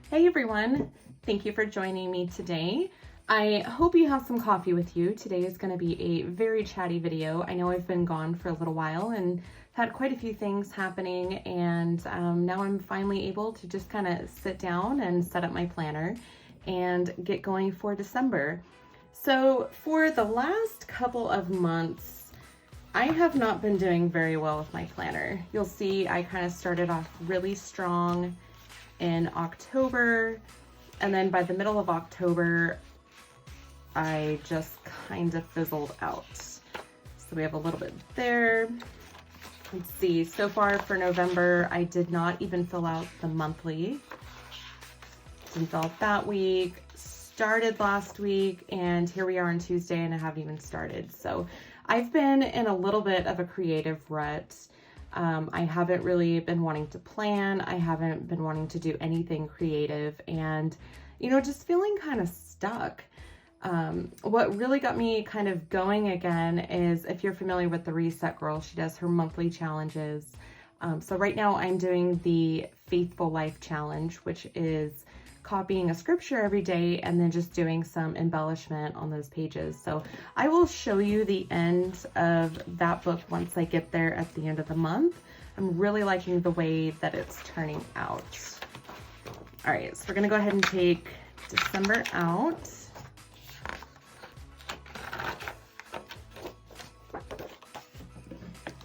Hey everyone, thank you for joining me today. I hope you have some coffee with you. Today is going to be a very chatty video. I know I've been gone for a little while and had quite a few things happening, and now I'm finally able to just kind of sit down and set up my planner and get going for December. So for the last couple of months, I have not been doing very well with my planner. You'll see I kind of started off really strong in October, and then by the middle of October I just kind of fizzled out. So we have a little bit there. Let's see, so far for November I did not even fill out the monthly. Didn't fill out that week, started last week, and here we are on Tuesday and I haven't even started. So I've been in a little bit of a creative rut. I haven't really been wanting to plan. I haven't been wanting to do anything creative, and, you know, just feeling kind of stuck. What really got me kind of going again is, if you're familiar with the Reset Girl, she does her monthly challenges. So right now I'm doing the Faithful Life Challenge, which is copying a scripture every day and then just doing some embellishment on those pages. So I will show you the end of that book once I get there at the end of the month. I'm really liking the way that it's turning out. All right, so we're gonna go ahead and take December out.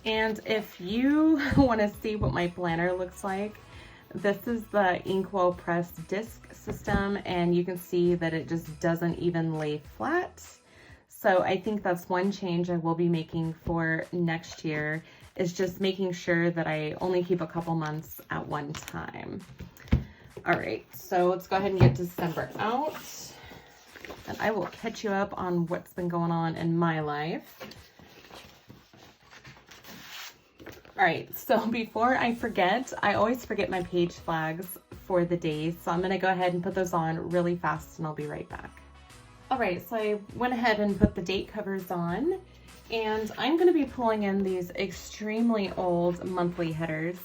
And if you want to see what my planner looks like, this is the Inkwell Press disc system, and you can see that it just doesn't even lay flat. So I think that's one change I will be making for next year, is just making sure that I only keep a couple months at one time. All right, so let's go ahead and get December out, and I will catch you up on what's been going on in my life. All right, so before I forget, I always forget my page flags for the days, so I'm gonna go ahead and put those on really fast and I'll be right back. All right, so I went ahead and put the date covers on, and I'm gonna be pulling in these extremely old monthly headers.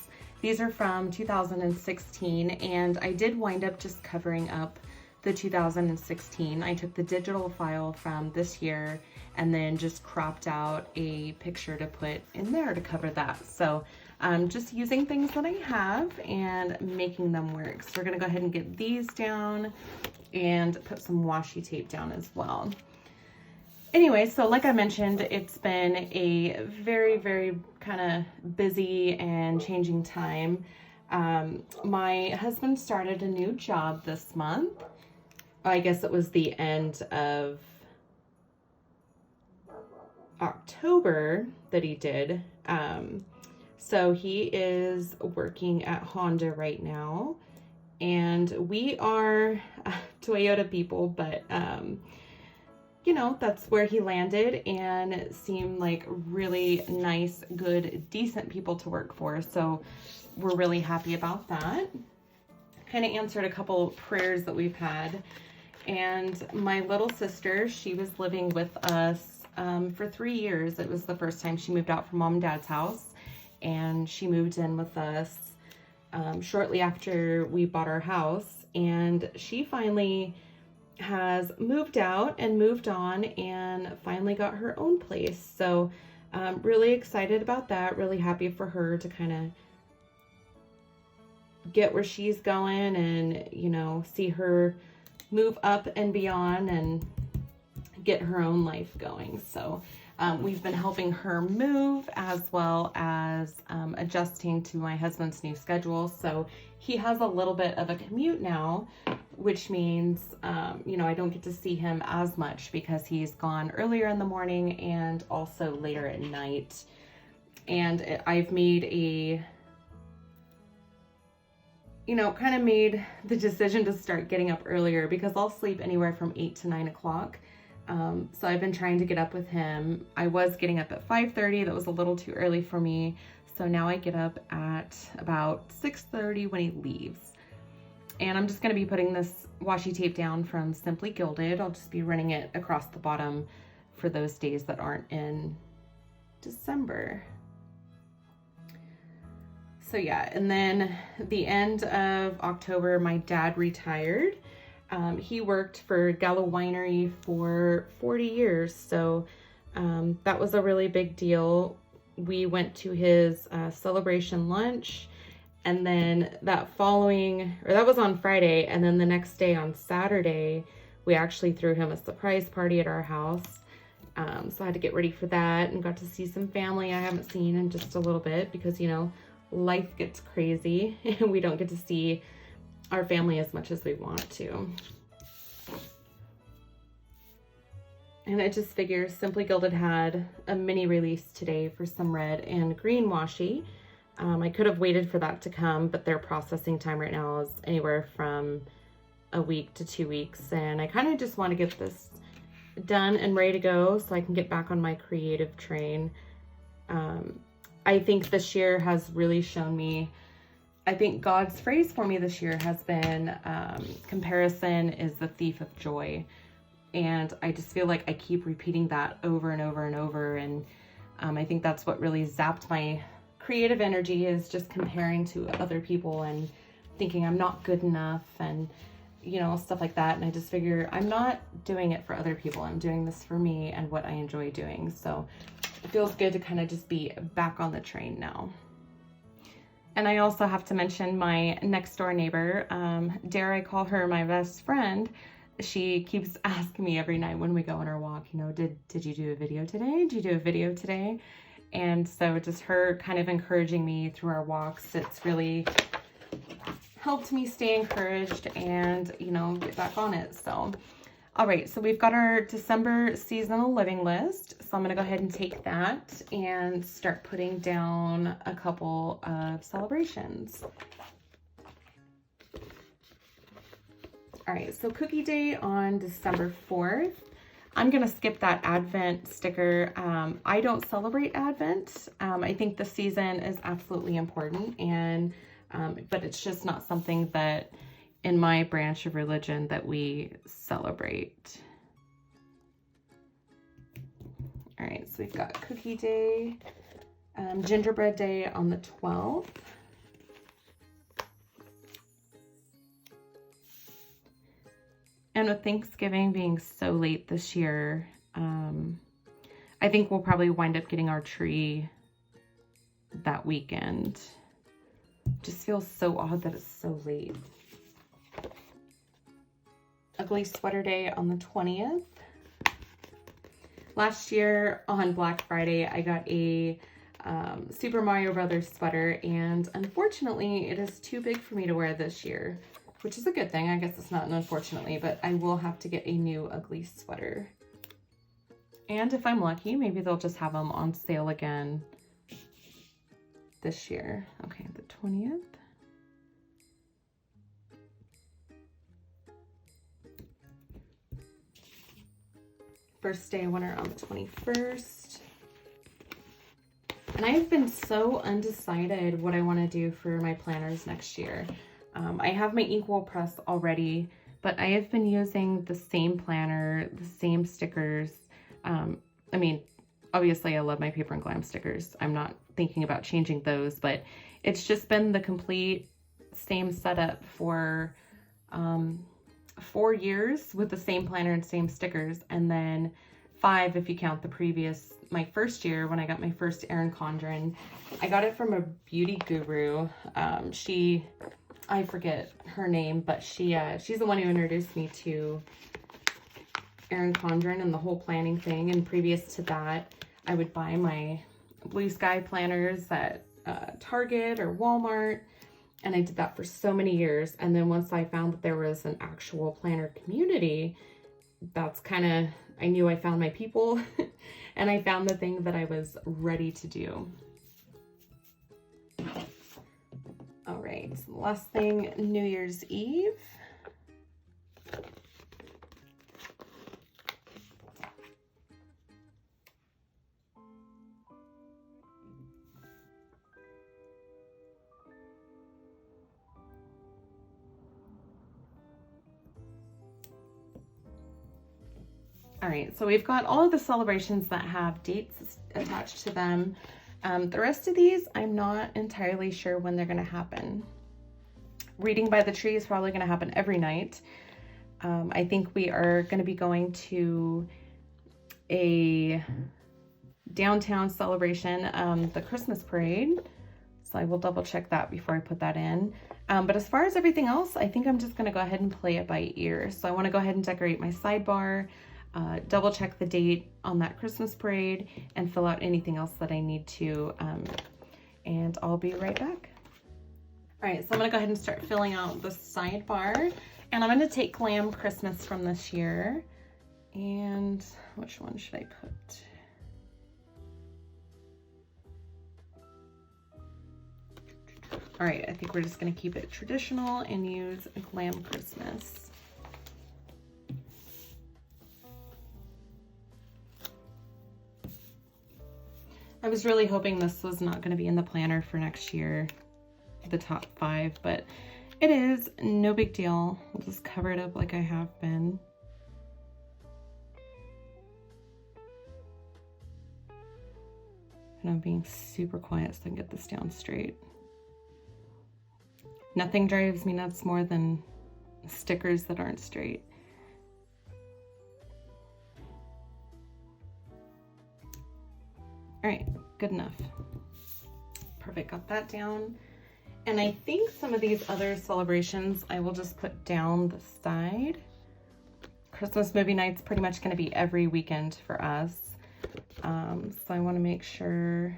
These are from 2016, and I did wind up just covering up the 2016. I took the digital file from this year and then just cropped out a picture to put in there to cover that. So I'm just using things that I have and making them work. So we're gonna go ahead and get these down and put some washi tape down as well. Anyway, so like I mentioned, it's been a very, very kind of busy and changing time. My husband started a new job this month. I guess it was the end of October that he did. So he is working at Honda right now, and we are Toyota people, but you know, that's where he landed, and it seemed like really nice, good, decent people to work for. So we're really happy about that. Kind of answered a couple prayers that we've had. And my little sister, she was living with us for 3 years. It was the first time she moved out from mom and dad's house, and she moved in with us shortly after we bought our house, and she finally has moved out and moved on and finally got her own place. So really excited about that, really happy for her to kind of get where she's going and, you know, see her move up and beyond and get her own life going. So we've been helping her move, as well as adjusting to my husband's new schedule. So he has a little bit of a commute now, which means, you know, I don't get to see him as much because he's gone earlier in the morning and also later at night. And I've made a, you know, kind of made the decision to start getting up earlier, because I'll sleep anywhere from 8 to 9 o'clock. So I've been trying to get up with him. I was getting up at 5:30. That was a little too early for me. So now I get up at about 6:30 when he leaves. And I'm just going to be putting this washi tape down from Simply Gilded. I'll just be running it across the bottom for those days that aren't in December. So yeah, and then the end of October, my dad retired. He worked for Gallo Winery for 40 years, so that was a really big deal. We went to his celebration lunch, and then that was on Friday, and then the next day on Saturday, we actually threw him a surprise party at our house. So I had to get ready for that and got to see some family I haven't seen in just a little bit because, you know, life gets crazy and we don't get to see our family as much as we want to. And I just figured Simply Gilded had a mini release today for some red and green washi. I could have waited for that to come, but their processing time right now is anywhere from a week to 2 weeks. And I kind of just want to get this done and ready to go so I can get back on my creative train. I think this year has really shown me, I think God's phrase for me this year has been, comparison is the thief of joy. And I just feel like I keep repeating that over and over and over. And I think that's what really zapped my creative energy, is just comparing to other people and thinking I'm not good enough and, you know, stuff like that. And I just figure I'm not doing it for other people. I'm doing this for me and what I enjoy doing. So it feels good to kind of just be back on the train now. And I also have to mention my next door neighbor, dare I call her my best friend. She keeps asking me every night when we go on our walk, you know, did you do a video today? Did you do a video today? And so just her kind of encouraging me through our walks, it's really helped me stay encouraged and, you know, get back on it. So, all right, so we've got our December seasonal living list. So I'm gonna go ahead and take that and start putting down a couple of celebrations. All right, so Cookie Day on December 4th. I'm gonna skip that Advent sticker. I don't celebrate Advent. I think the season is absolutely important, and but it's just not something that in my branch of religion that we celebrate. All right, so we've got Cookie Day, Gingerbread Day on the 12th. And with Thanksgiving being so late this year, I think we'll probably wind up getting our tree that weekend. Just feels so odd that it's so late. Ugly Sweater Day on the 20th. Last year on Black Friday, I got a Super Mario Brothers sweater, and unfortunately, it is too big for me to wear this year, which is a good thing. I guess it's not an unfortunately, but I will have to get a new ugly sweater. And if I'm lucky, maybe they'll just have them on sale again this year. Okay, the 20th. First day of winter on the 21st. And I have been so undecided what I want to do for my planners next year. I have my Inkwell Press already, but I have been using the same planner, the same stickers. I mean, obviously I love my Paper Glam stickers. I'm not thinking about changing those, but it's just been the complete same setup for 4 years with the same planner and same stickers, and then 5 if you count my first year when I got my first Erin Condren. I got it from a beauty guru. I forget her name, but she's the one who introduced me to Erin Condren and the whole planning thing. And previous to that, I would buy my Blue Sky planners at Target or Walmart, and I did that for so many years. And then once I found that there was an actual planner community, that's kind of, I knew I found my people and I found the thing that I was ready to do. All right, so the last thing, New Year's Eve. All right, so we've got all of the celebrations that have dates attached to them. The rest of these, I'm not entirely sure when they're gonna happen. Reading by the Tree is probably gonna happen every night. I think we are gonna be going to a downtown celebration, the Christmas parade. So I will double check that before I put that in. But as far as everything else, I think I'm just gonna go ahead and play it by ear. So I wanna go ahead and decorate my sidebar, double check the date on that Christmas parade, and fill out anything else that I need to, and I'll be right back. All right, so I'm gonna go ahead and start filling out the sidebar, and I'm gonna take Glam Christmas from this year. And which one should I put? All right, I think we're just gonna keep it traditional and use Glam Christmas. I was really hoping this was not gonna be in the planner for next year, the top 5, but it is, no big deal. We'll just cover it up like I have been. And I'm being super quiet so I can get this down straight. Nothing drives me nuts more than stickers that aren't straight. All right, good enough. Perfect, got that down. And I think some of these other celebrations I will just put down the side. Christmas movie night's pretty much gonna be every weekend for us. So I wanna make sure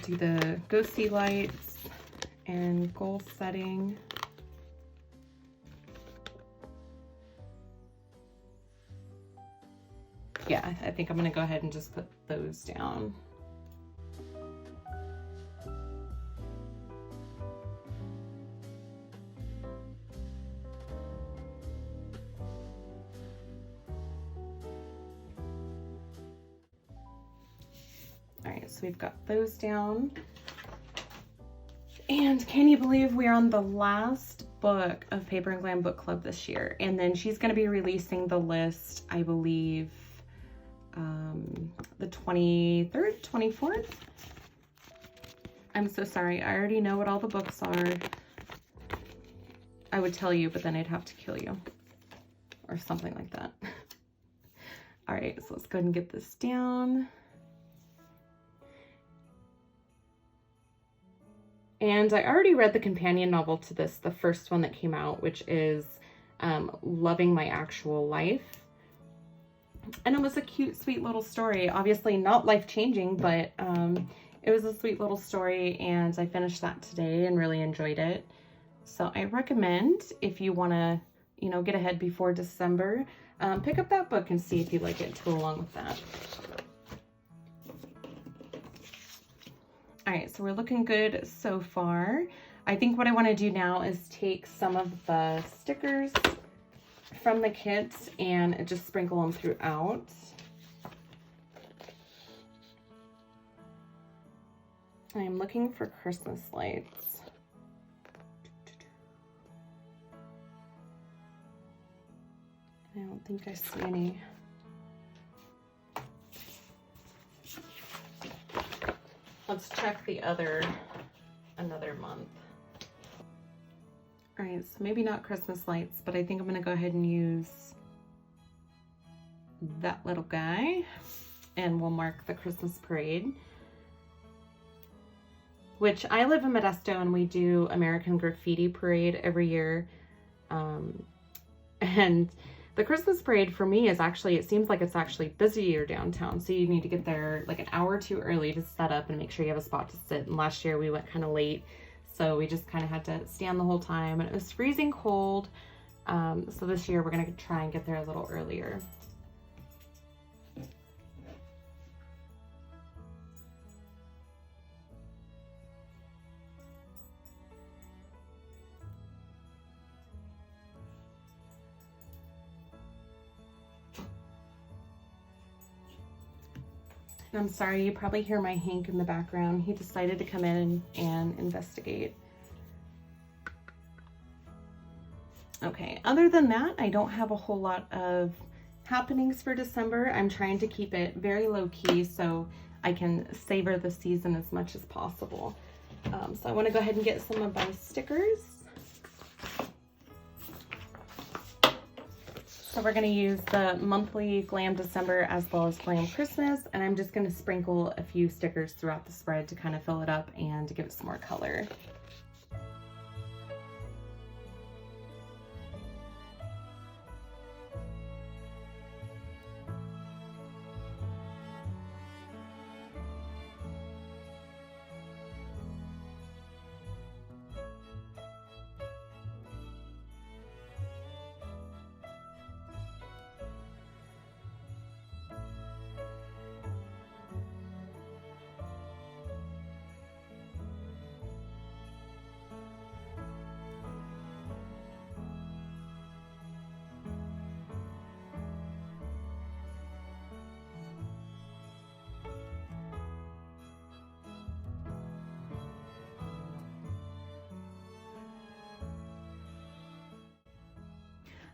do the ghosty lights and goal setting. Yeah, I think I'm gonna go ahead and just put those down. All right, so we've got those down. And can you believe we're on the last book of Paper and Glam Book Club this year? And then she's gonna be releasing the list, I believe, the 23rd, 24th. I'm so sorry, I already know what all the books are. I would tell you, but then I'd have to kill you or something like that. All right, so let's go ahead and get this down. And I already read the companion novel to this, the first one that came out, which is Loving My Actual Life. And it was a cute, sweet little story. Obviously not life-changing, but it was a sweet little story, and I finished that today and really enjoyed it. So I recommend, if you want to, you know, get ahead before December, pick up that book and see if you like it to go along with that. All right, so we're looking good so far. I think what I want to do now is take some of the stickers from the kits and just sprinkle them throughout. I am looking for Christmas lights. I don't think I see any. Let's check the another month. All right, so maybe not Christmas lights, but I think I'm gonna go ahead and use that little guy, and we'll mark the Christmas parade, which I live in Modesto and we do American Graffiti Parade every year. And the Christmas parade for me is actually, it seems like it's actually busier downtown. So you need to get there like an hour or two early to set up and make sure you have a spot to sit. And last year we went kind of late, so we just kind of had to stand the whole time, and it was freezing cold. So this year we're gonna try and get there a little earlier. I'm sorry, you probably hear my Hank in the background. He decided to come in and investigate. Okay, other than that, I don't have a whole lot of happenings for December, I'm trying to keep it very low key so I can savor the season as much as possible. So I want to go ahead and get some of my stickers. So we're going to use the monthly Glam December as well as Glam Christmas, and I'm just going to sprinkle a few stickers throughout the spread to kind of fill it up and to give it some more color.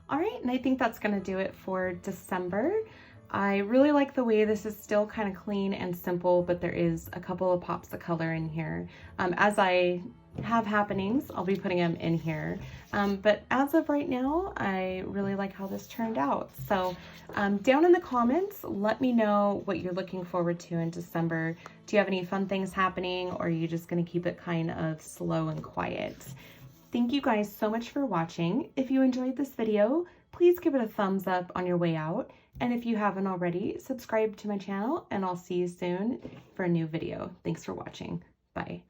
All right, and I think that's gonna do it for December. I really like the way this is still kind of clean and simple, but there is a couple of pops of color in here. As I have happenings, I'll be putting them in here. But as of right now, I really like how this turned out. So down in the comments, let me know what you're looking forward to in December. Do you have any fun things happening, or are you just gonna keep it kind of slow and quiet? Thank you guys so much for watching. If you enjoyed this video, please give it a thumbs up on your way out. And if you haven't already, subscribe to my channel, and I'll see you soon for a new video. Thanks for watching. Bye.